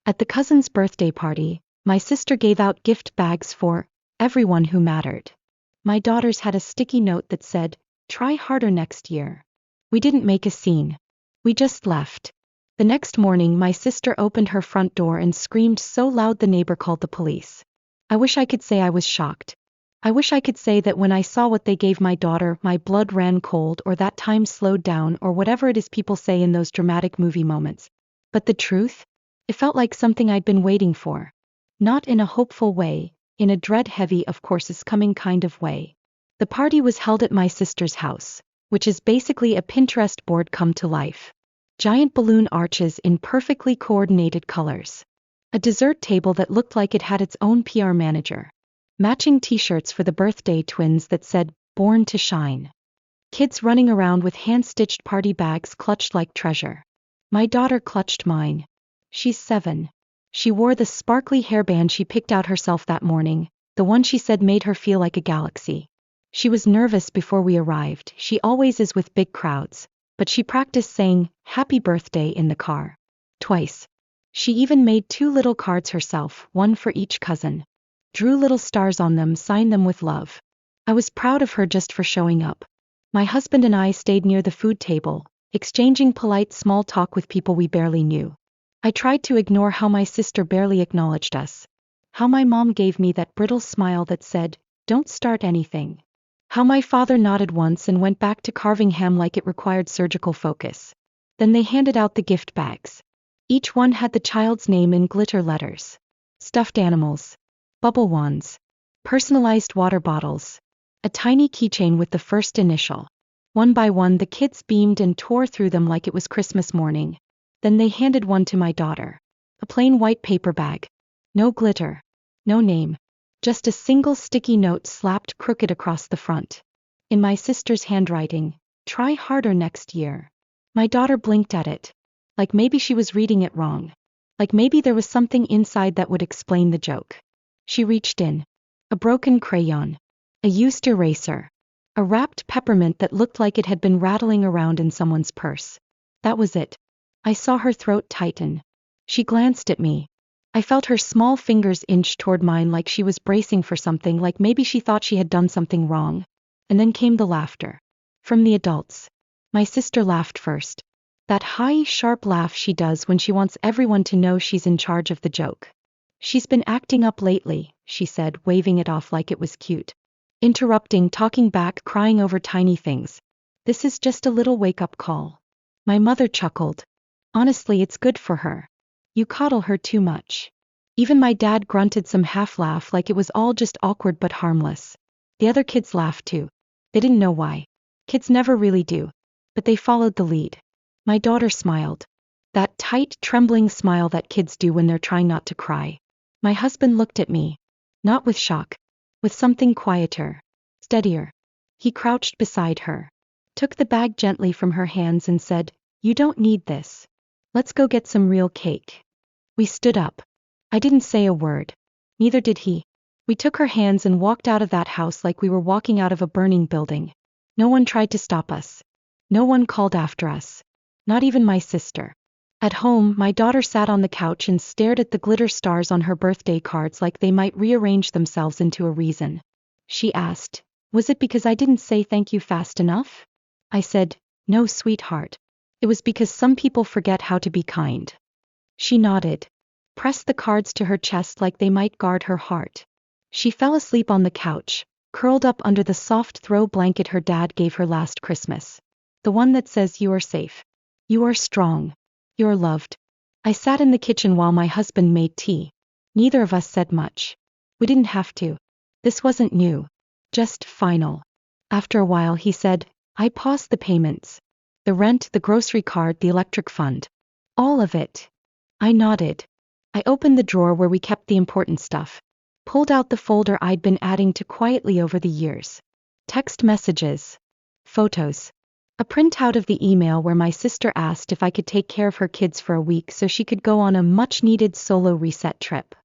At the cousin's birthday party, my sister gave out gift bags for everyone who mattered. My daughters had a sticky note that said, "Try harder next year." We didn't make a scene. We just left. The next morning, my sister opened her front door and screamed so loud the neighbor called the police. I wish I could say I was shocked. I wish I could say that when I saw what they gave my daughter, my blood ran cold, or that time slowed down, or whatever it is people say in those dramatic movie moments. But the truth? It felt like something I'd been waiting for. Not in a hopeful way, in a dread-heavy of course is coming kind of way. The party was held at my sister's house, which is basically a Pinterest board come to life. Giant balloon arches in perfectly coordinated colors. A dessert table that looked like it had its own PR manager. Matching t-shirts for the birthday twins that said, "Born to Shine." Kids running around with hand-stitched party bags clutched like treasure. My daughter clutched mine. She's 7. She wore the sparkly hairband she picked out herself that morning, the one she said made her feel like a galaxy. She was nervous before we arrived, she always is with big crowds, but she practiced saying, "Happy birthday" in the car. Twice. She even made 2 little cards herself, one for each cousin. Drew little stars on them, signed them with love. I was proud of her just for showing up. My husband and I stayed near the food table, exchanging polite small talk with people we barely knew. I tried to ignore how my sister barely acknowledged us. How my mom gave me that brittle smile that said, "Don't start anything." How my father nodded once and went back to carving ham like it required surgical focus. Then they handed out the gift bags. Each one had the child's name in glitter letters. Stuffed animals. Bubble wands. Personalized water bottles. A tiny keychain with the first initial. One by one the kids beamed and tore through them like it was Christmas morning. Then they handed one to my daughter. A plain white paper bag. No glitter. No name. Just a single sticky note slapped crooked across the front. In my sister's handwriting, "Try harder next year." My daughter blinked at it. Like maybe she was reading it wrong. Like maybe there was something inside that would explain the joke. She reached in. A broken crayon. A used eraser. A wrapped peppermint that looked like it had been rattling around in someone's purse. That was it. I saw her throat tighten. She glanced at me. I felt her small fingers inch toward mine like she was bracing for something, like maybe she thought she had done something wrong. And then came the laughter. From the adults. My sister laughed first. That high, sharp laugh she does when she wants everyone to know she's in charge of the joke. "She's been acting up lately," she said, waving it off like it was cute. Interrupting, talking back, crying over tiny things. "This is just a little wake-up call." My mother chuckled. "Honestly, it's good for her. You coddle her too much." Even my dad grunted some half-laugh like it was all just awkward but harmless. The other kids laughed too. They didn't know why. Kids never really do. But they followed the lead. My daughter smiled. That tight, trembling smile that kids do when they're trying not to cry. My husband looked at me. Not with shock. With something quieter. Steadier. He crouched beside her. Took the bag gently from her hands and said, "You don't need this. Let's go get some real cake." We stood up. I didn't say a word. Neither did he. We took her hands and walked out of that house like we were walking out of a burning building. No one tried to stop us. No one called after us. Not even my sister. At home, my daughter sat on the couch and stared at the glitter stars on her birthday cards like they might rearrange themselves into a reason. She asked, "Was it because I didn't say thank you fast enough?" I said, "No, sweetheart. It was because some people forget how to be kind." She nodded. Pressed the cards to her chest like they might guard her heart. She fell asleep on the couch, curled up under the soft throw blanket her dad gave her last Christmas. The one that says, "You are safe. You are strong. You're loved." I sat in the kitchen while my husband made tea. Neither of us said much. We didn't have to. This wasn't new. Just final. After a while he said, "I paused the payments. The rent, the grocery card, the electric fund. All of it." I nodded. I opened the drawer where we kept the important stuff. Pulled out the folder I'd been adding to quietly over the years. Text messages. Photos. A printout of the email where my sister asked if I could take care of her kids for a week so she could go on a much-needed solo reset trip.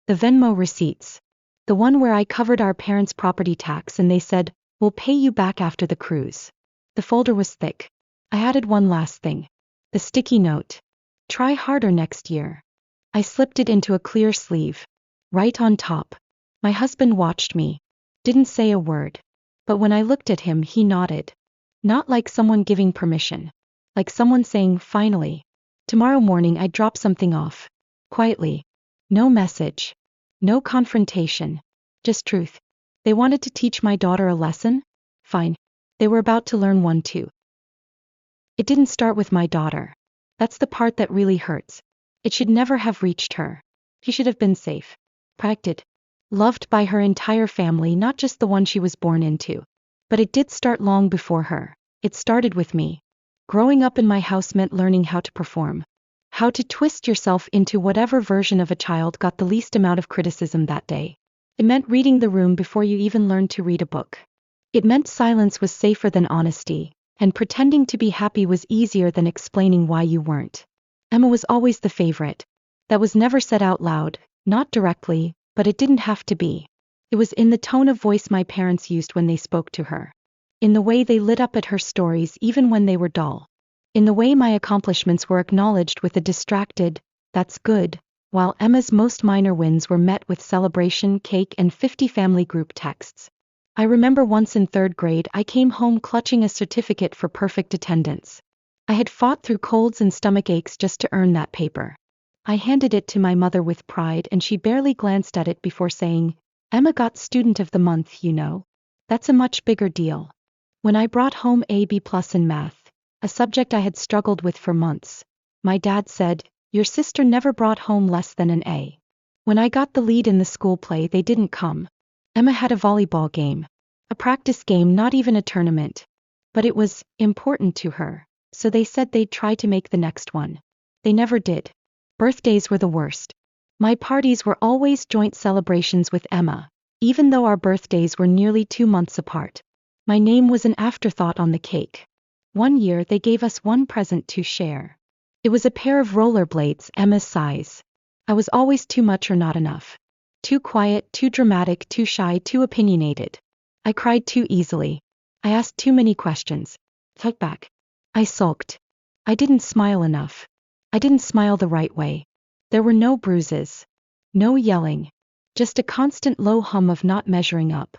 The Venmo receipts. The one where I covered our parents' property tax and they said, "We'll pay you back after the cruise." The folder was thick. I added one last thing. The sticky note. "Try harder next year." I slipped it into a clear sleeve. Right on top. My husband watched me. Didn't say a word. But when I looked at him, he nodded. Not like someone giving permission. Like someone saying, finally. Tomorrow morning I'd drop something off. Quietly. No message. No confrontation. Just truth. They wanted to teach my daughter a lesson? Fine. They were about to learn one too. It didn't start with my daughter. That's the part that really hurts. It should never have reached her. She should have been safe. Protected. Loved by her entire family, not just the one she was born into. But it did start long before her. It started with me. Growing up in my house meant learning how to perform. How to twist yourself into whatever version of a child got the least amount of criticism that day. It meant reading the room before you even learned to read a book. It meant silence was safer than honesty, and pretending to be happy was easier than explaining why you weren't. Emma was always the favorite. That was never said out loud, not directly, but it didn't have to be. It was in the tone of voice my parents used when they spoke to her. In the way they lit up at her stories even when they were dull. In the way my accomplishments were acknowledged with a distracted, "That's good," while Emma's most minor wins were met with celebration, cake, and 50 family group texts. I remember once in 3rd grade I came home clutching a certificate for perfect attendance. I had fought through colds and stomach aches just to earn that paper. I handed it to my mother with pride and she barely glanced at it before saying, "Emma got Student of the Month, you know. That's a much bigger deal." When I brought home a B+ in math, a subject I had struggled with for months, my dad said, "Your sister never brought home less than an A." When I got the lead in the school play, they didn't come. Emma had a volleyball game. A practice game, not even a tournament. But it was important to her, so they said they'd try to make the next one. They never did. Birthdays were the worst. My parties were always joint celebrations with Emma, even though our birthdays were nearly 2 months apart. My name was an afterthought on the cake. One year they gave us one present to share. It was a pair of rollerblades Emma's size. I was always too much or not enough. Too quiet, too dramatic, too shy, too opinionated. I cried too easily. I asked too many questions. Tuck back. I sulked. I didn't smile enough. I didn't smile the right way. There were no bruises. No yelling. Just a constant low hum of not measuring up.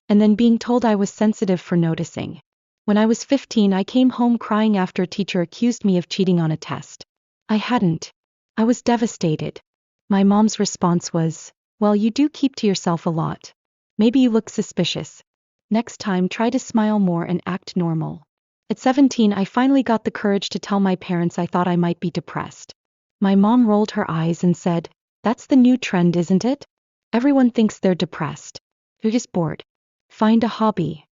And then being told I was sensitive for noticing. When I was 15, I came home crying after a teacher accused me of cheating on a test. I hadn't. I was devastated. My mom's response was, "Well, you do keep to yourself a lot. Maybe you look suspicious. Next time try to smile more and act normal." At 17, I finally got the courage to tell my parents I thought I might be depressed. My mom rolled her eyes and said, "That's the new trend, isn't it? Everyone thinks they're depressed. You're just bored. Find a hobby."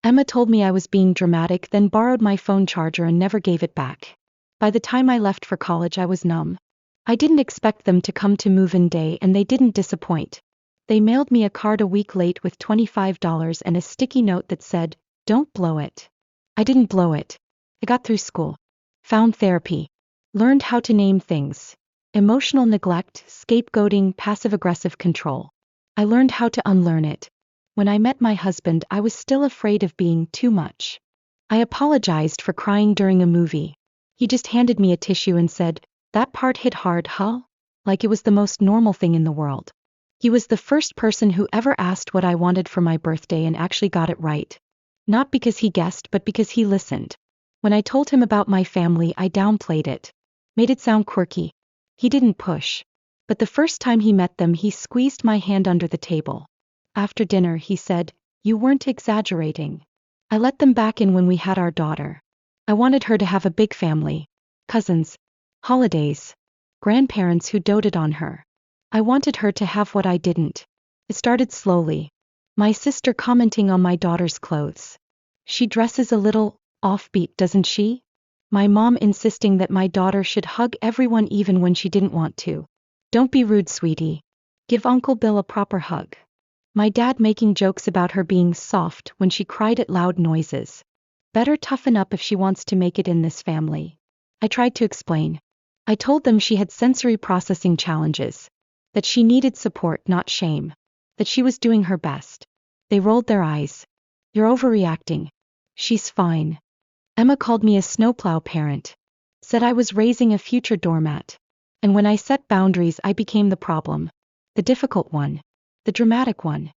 Emma told me I was being dramatic, then borrowed my phone charger and never gave it back. By the time I left for college, I was numb. I didn't expect them to come to move-in day, and they didn't disappoint. They mailed me a card a week late with $25 and a sticky note that said, "Don't blow it." I didn't blow it. I got through school. Found therapy. Learned how to name things. Emotional neglect, scapegoating, passive-aggressive control. I learned how to unlearn it. When I met my husband, I was still afraid of being too much. I apologized for crying during a movie. He just handed me a tissue and said, "That part hit hard, huh?" Like it was the most normal thing in the world. He was the first person who ever asked what I wanted for my birthday and actually got it right. Not because he guessed, but because he listened. When I told him about my family, I downplayed it. Made it sound quirky. He didn't push. But the first time he met them, he squeezed my hand under the table. After dinner, he said, "You weren't exaggerating." I let them back in when we had our daughter. I wanted her to have a big family. Cousins. Holidays. Grandparents who doted on her. I wanted her to have what I didn't. It started slowly. My sister commenting on my daughter's clothes. "She dresses a little offbeat, doesn't she?" My mom insisting that my daughter should hug everyone even when she didn't want to. "Don't be rude, sweetie. Give Uncle Bill a proper hug." My dad making jokes about her being soft when she cried at loud noises. Better toughen up if she wants to make it in this family. I tried to explain. I told them she had sensory processing challenges. That she needed support, not shame. That she was doing her best. They rolled their eyes. "You're overreacting. She's fine." Emma called me a snowplow parent. Said I was raising a future doormat. And when I set boundaries, I became the problem. The difficult one. The dramatic one.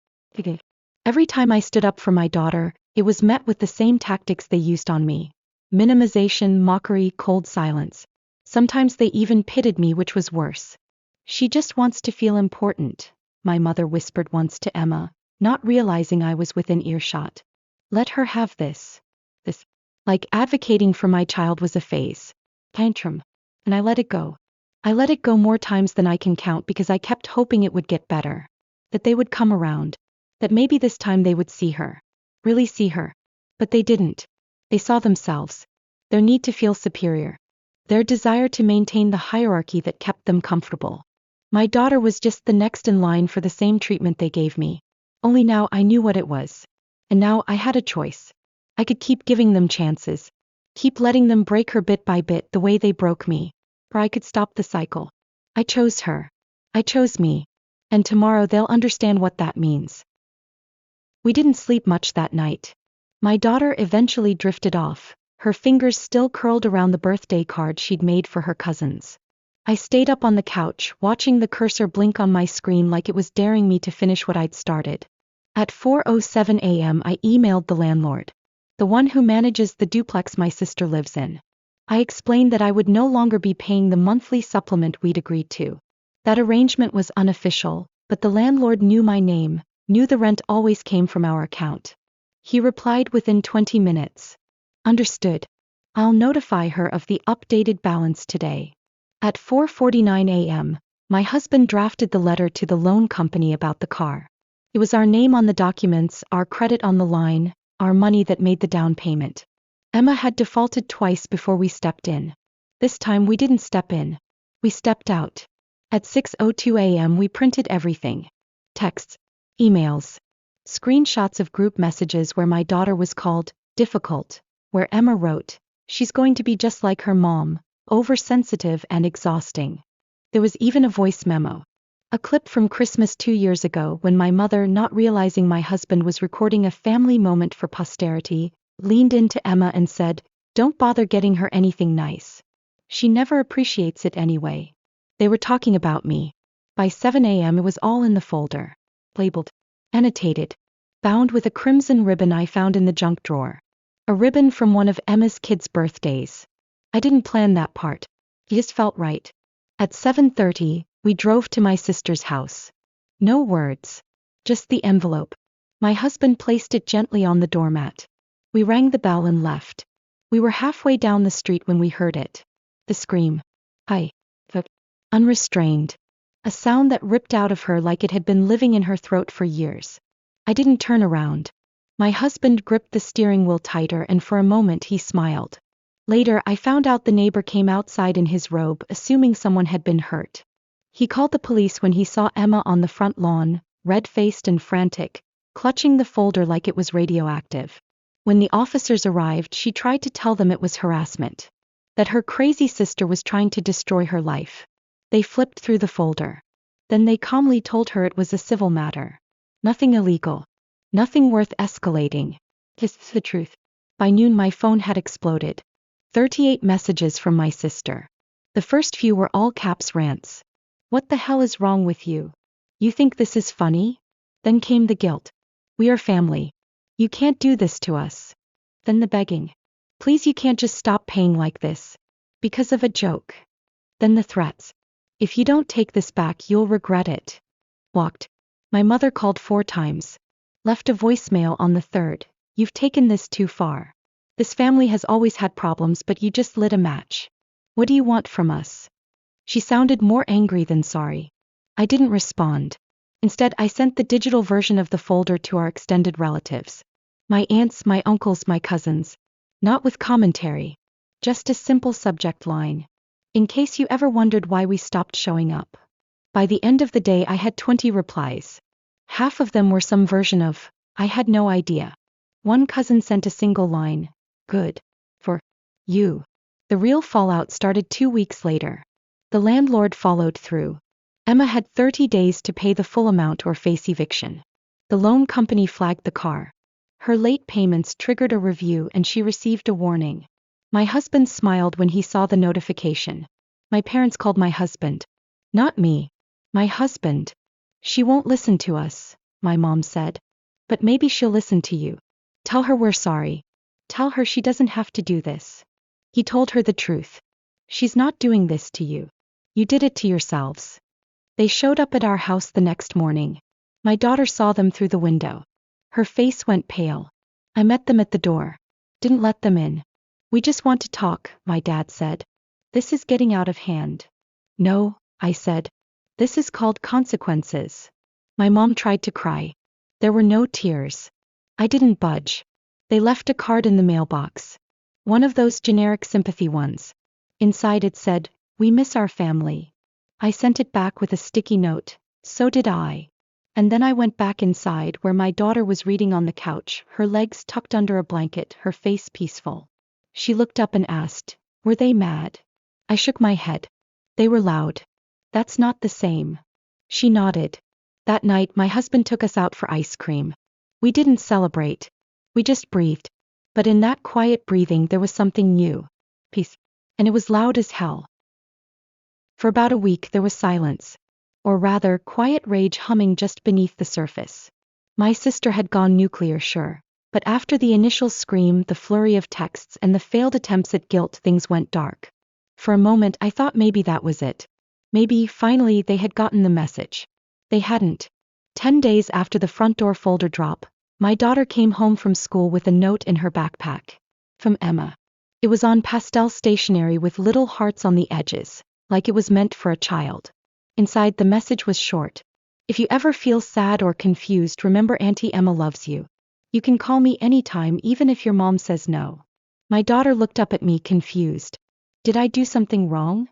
Every time I stood up for my daughter, it was met with the same tactics they used on me. Minimization, mockery, cold silence. Sometimes they even pitted me, which was worse. She just wants to feel important, my mother whispered once to Emma, not realizing I was within earshot. Let her have this. Like advocating for my child was a phase. Tantrum. And I let it go. I let it go more times than I can count because I kept hoping it would get better. That they would come around. That maybe this time they would see her. Really see her. But they didn't. They saw themselves. Their need to feel superior. Their desire to maintain the hierarchy that kept them comfortable. My daughter was just the next in line for the same treatment they gave me. Only now I knew what it was. And now I had a choice. I could keep giving them chances. Keep letting them break her bit by bit the way they broke me. Or I could stop the cycle. I chose her. I chose me. And tomorrow they'll understand what that means. We didn't sleep much that night. My daughter eventually drifted off, her fingers still curled around the birthday card she'd made for her cousins. I stayed up on the couch, watching the cursor blink on my screen like it was daring me to finish what I'd started. At 4:07 a.m. I emailed the landlord. The one who manages the duplex my sister lives in. I explained that I would no longer be paying the monthly supplement we'd agreed to. That arrangement was unofficial, but the landlord knew my name, knew the rent always came from our account. He replied within 20 minutes. Understood. I'll notify her of the updated balance today. At 4:49 a.m., my husband drafted the letter to the loan company about the car. It was our name on the documents, our credit on the line, our money that made the down payment. Emma had defaulted twice before we stepped in. This time we didn't step in. We stepped out. At 6:02 a.m. we printed everything. Texts, emails, screenshots of group messages where my daughter was called difficult, where Emma wrote, she's going to be just like her mom, oversensitive and exhausting. There was even a voice memo. A clip from Christmas 2 years ago when my mother, not realizing my husband was recording a family moment for posterity, leaned into Emma and said, "Don't bother getting her anything nice. She never appreciates it anyway." They were talking about me. By 7 a.m. it was all in the folder. Labeled. Annotated. Bound with a crimson ribbon I found in the junk drawer. A ribbon from one of Emma's kids' birthdays. I didn't plan that part. It just felt right. At 7:30, we drove to my sister's house. No words. Just the envelope. My husband placed it gently on the doormat. We rang the bell and left. We were halfway down the street when we heard it. The scream. Unrestrained. A sound that ripped out of her like it had been living in her throat for years. I didn't turn around. My husband gripped the steering wheel tighter and for a moment he smiled. Later I found out the neighbor came outside in his robe assuming someone had been hurt. He called the police when he saw Emma on the front lawn, red-faced and frantic, clutching the folder like it was radioactive. When the officers arrived, she tried to tell them it was harassment. That her crazy sister was trying to destroy her life. They flipped through the folder. Then they calmly told her it was a civil matter. Nothing illegal. Nothing worth escalating. It's the truth. By noon my phone had exploded. 38 messages from my sister. The first few were all caps rants. What the hell is wrong with you? You think this is funny? Then came the guilt. We are family. You can't do this to us. Then the begging. Please, you can't just stop paying like this. Because of a joke. Then the threats. If you don't take this back, you'll regret it. Walked. My mother called 4 times. Left a voicemail on the 3rd. You've taken this too far. This family has always had problems, but you just lit a match. What do you want from us? She sounded more angry than sorry. I didn't respond. Instead, I sent the digital version of the folder to our extended relatives. My aunts, my uncles, my cousins. Not with commentary. Just a simple subject line. In case you ever wondered why we stopped showing up. By the end of the day I had 20 replies. Half of them were some version of, I had no idea. One cousin sent a single line, good. For you. The real fallout started 2 weeks later. The landlord followed through. Emma had 30 days to pay the full amount or face eviction. The loan company flagged the car. Her late payments triggered a review and she received a warning. My husband smiled when he saw the notification. My parents called my husband. Not me. My husband. She won't listen to us, my mom said. But maybe she'll listen to you. Tell her we're sorry. Tell her she doesn't have to do this. He told her the truth. She's not doing this to you. You did it to yourselves. They showed up at our house the next morning. My daughter saw them through the window. Her face went pale. I met them at the door. Didn't let them in. We just want to talk, my dad said. This is getting out of hand. No, I said. This is called consequences. My mom tried to cry. There were no tears. I didn't budge. They left a card in the mailbox. One of those generic sympathy ones. Inside it said, "We miss our family." I sent it back with a sticky note. So did I. And then I went back inside where my daughter was reading on the couch, her legs tucked under a blanket, her face peaceful. She looked up and asked, "Were they mad?" I shook my head. "They were loud." "That's not the same." She nodded. That night my husband took us out for ice cream. We didn't celebrate. We just breathed. But in that quiet breathing there was something new. Peace. And it was loud as hell. For about a week there was silence. Or rather, quiet rage humming just beneath the surface. My sister had gone nuclear, sure. But after the initial scream, the flurry of texts, and the failed attempts at guilt, things went dark. For a moment I thought maybe that was it. Maybe, finally, they had gotten the message. They hadn't. 10 days after the front door folder drop, my daughter came home from school with a note in her backpack. From Emma. It was on pastel stationery with little hearts on the edges, like it was meant for a child. Inside the message was short. "If you ever feel sad or confused, remember Auntie Emma loves you. You can call me anytime even if your mom says no." My daughter looked up at me confused. Did I do something wrong?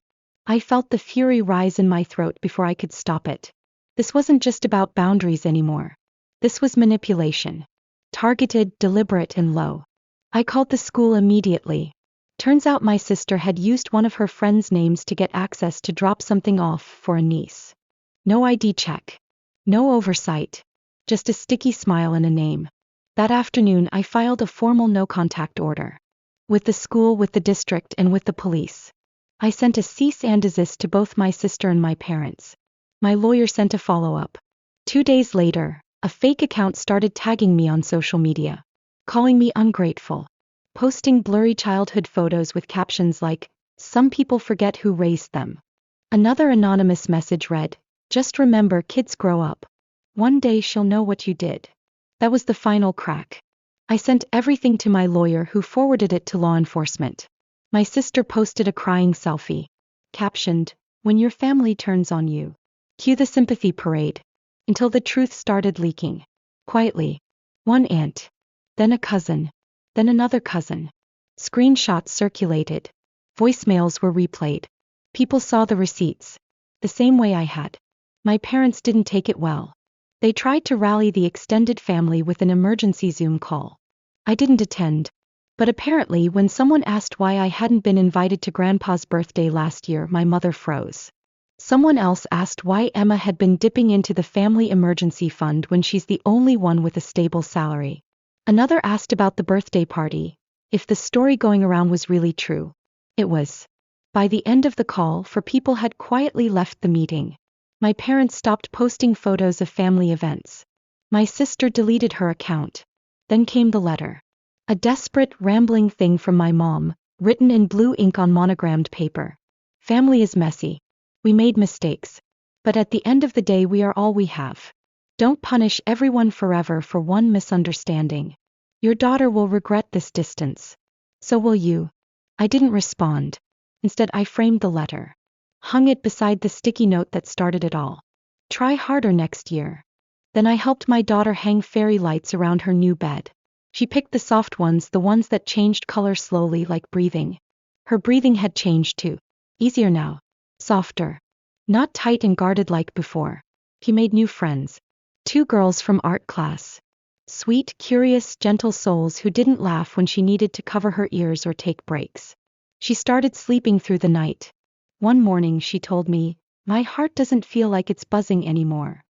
I felt the fury rise in my throat before I could stop it. This wasn't just about boundaries anymore. This was manipulation. Targeted, deliberate, and low. I called the school immediately. Turns out my sister had used one of her friends' names to get access to drop something off for a niece. No ID check. No oversight. Just a sticky smile and a name. That afternoon I filed a formal no-contact order. With the school, with the district, and with the police. I sent a cease and desist to both my sister and my parents. My lawyer sent a follow-up. 2 days later, a fake account started tagging me on social media. Calling me ungrateful. Posting blurry childhood photos with captions like, "Some people forget who raised them." Another anonymous message read, "Just remember, kids grow up. One day she'll know what you did." That was the final crack. I sent everything to my lawyer, who forwarded it to law enforcement. My sister posted a crying selfie. Captioned, "When your family turns on you." Cue the sympathy parade. Until the truth started leaking. Quietly. One aunt. Then a cousin. Then another cousin. Screenshots circulated. Voicemails were replayed. People saw the receipts. The same way I had. My parents didn't take it well. They tried to rally the extended family with an emergency Zoom call. I didn't attend. But apparently when someone asked why I hadn't been invited to Grandpa's birthday last year, my mother froze. Someone else asked why Emma had been dipping into the family emergency fund when she's the only one with a stable salary. Another asked about the birthday party, if the story going around was really true. It was. By the end of the call, for people had quietly left the meeting. My parents stopped posting photos of family events. My sister deleted her account. Then came the letter. A desperate, rambling thing from my mom, written in blue ink on monogrammed paper. "Family is messy. We made mistakes. But at the end of the day, we are all we have. Don't punish everyone forever for one misunderstanding. Your daughter will regret this distance. So will you." I didn't respond. Instead, I framed the letter. Hung it beside the sticky note that started it all. "Try harder next year." Then I helped my daughter hang fairy lights around her new bed. She picked the soft ones, the ones that changed color slowly, like breathing. Her breathing had changed too. Easier now. Softer. Not tight and guarded like before. He made new friends. 2 girls from art class. Sweet, curious, gentle souls who didn't laugh when she needed to cover her ears or take breaks. She started sleeping through the night. One morning she told me, "My heart doesn't feel like it's buzzing anymore."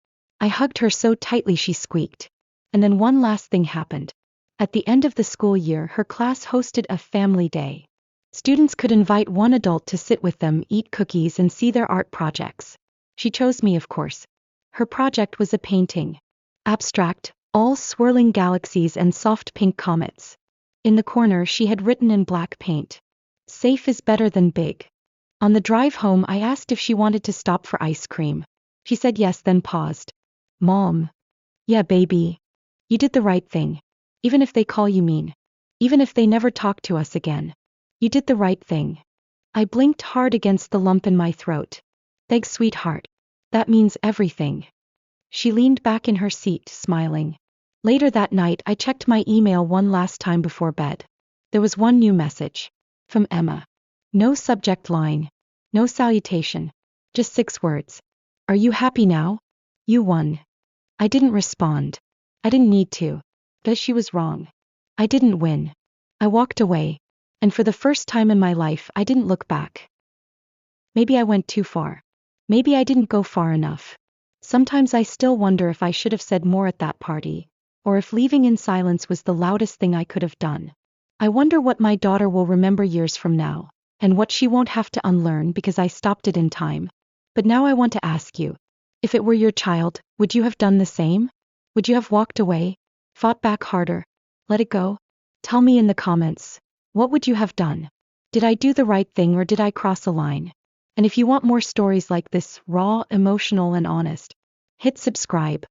I hugged her so tightly she squeaked. And then one last thing happened. At the end of the school year, her class hosted a family day. Students could invite one adult to sit with them, eat cookies, and see their art projects. She chose me, of course. Her project was a painting. Abstract, all swirling galaxies and soft pink comets. In the corner she had written in black paint, "Safe is better than big." On the drive home I asked if she wanted to stop for ice cream. She said yes, then paused. "Mom." "Yeah, baby. You did the right thing. Even if they call you mean. Even if they never talk to us again. You did the right thing." I blinked hard against the lump in my throat. "Thanks, sweetheart. That means everything." She leaned back in her seat, smiling. Later that night I checked my email one last time before bed. There was one new message. From Emma. No subject line. No salutation. Just 6 words. "Are you happy now? You won." I didn't respond. I didn't need to. But she was wrong. I didn't win. I walked away. And for the first time in my life I didn't look back. Maybe I went too far. Maybe I didn't go far enough. Sometimes I still wonder if I should have said more at that party, or if leaving in silence was the loudest thing I could have done. I wonder what my daughter will remember years from now, and what she won't have to unlearn because I stopped it in time. But now I want to ask you, if it were your child, would you have done the same? Would you have walked away? Fought back harder? Let it go? Tell me in the comments. What would you have done? Did I do the right thing or did I cross a line? And if you want more stories like this, raw, emotional, and honest, hit subscribe.